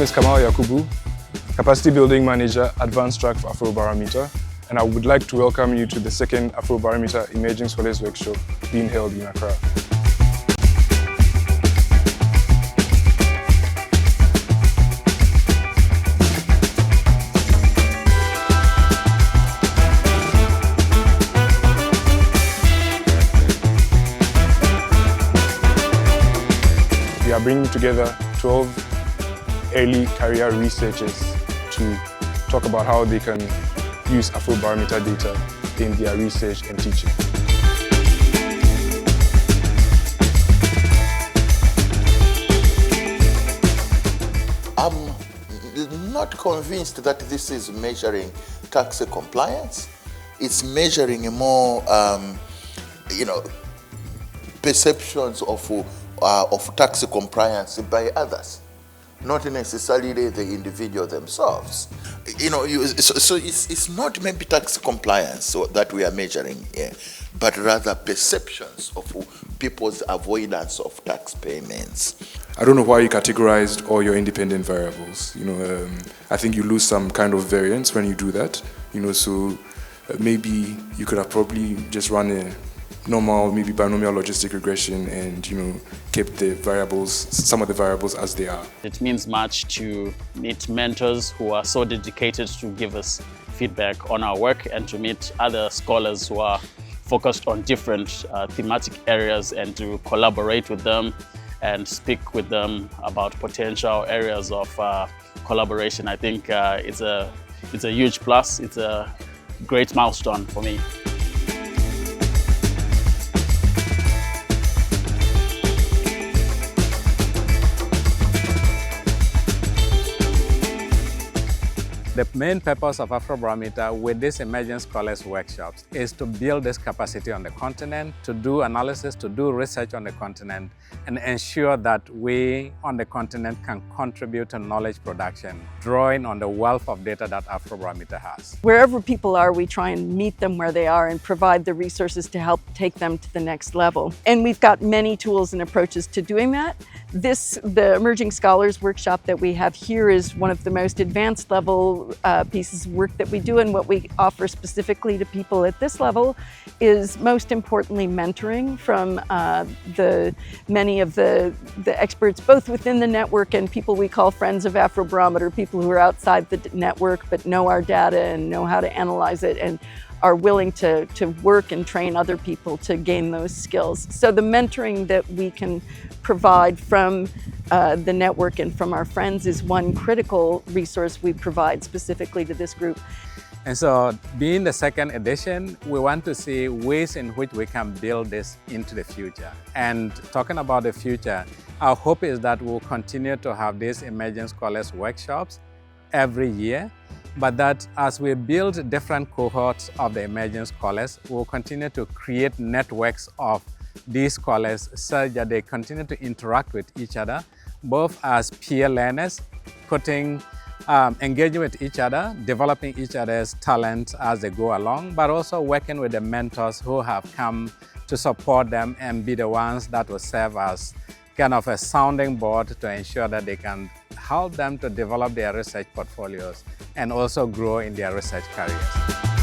name is Kamal Yakubu, Capacity Building Manager, Advanced Track for Afrobarometer, and I would like to welcome you to the second Afrobarometer Emerging Scholars Workshop being held in Accra. We are bringing together 12 early career researchers to talk about how they can use Afrobarometer data in their research and teaching. I'm not convinced that this is measuring tax compliance. It's measuring more, perceptions of tax compliance by others, not necessarily the individual themselves. So it's not maybe tax compliance that we are measuring here, but rather perceptions of people's avoidance of tax payments. I don't know why you categorized all your independent variables. I think you lose some kind of variance when you do that. So maybe you could have probably just run a normal, maybe binomial logistic regression and, kept the variables, some of the variables as they are. It means much to meet mentors who are so dedicated to give us feedback on our work and to meet other scholars who are focused on different thematic areas and to collaborate with them and speak with them about potential areas of collaboration. I think it's a huge plus. It's a great milestone for me. The main purpose of Afrobarometer with these Emerging Scholars workshops is to build this capacity on the continent, to do analysis, to do research on the continent, and ensure that we on the continent can contribute to knowledge production, drawing on the wealth of data that Afrobarometer has. Wherever people are, we try and meet them where they are and provide the resources to help take them to the next level. And we've got many tools and approaches to doing that. The Emerging Scholars workshop that we have here is one of the most advanced level pieces of work that we do, and what we offer specifically to people at this level is most importantly mentoring from many of the experts both within the network and people we call friends of Afrobarometer, people who are outside the network but know our data and know how to analyze it and are willing to work and train other people to gain those skills. So the mentoring that we can provide from the network and from our friends is one critical resource we provide specifically to this group. And so, being the second edition, we want to see ways in which we can build this into the future. And talking about the future, our hope is that we'll continue to have these Emerging Scholars workshops every year, but that as we build different cohorts of the Emerging Scholars, we'll continue to create networks of these scholars such that they continue to interact with each other, both as peer learners, engaging with each other, developing each other's talents as they go along, but also working with the mentors who have come to support them and be the ones that will serve as kind of a sounding board to ensure that they can help them to develop their research portfolios and also grow in their research careers.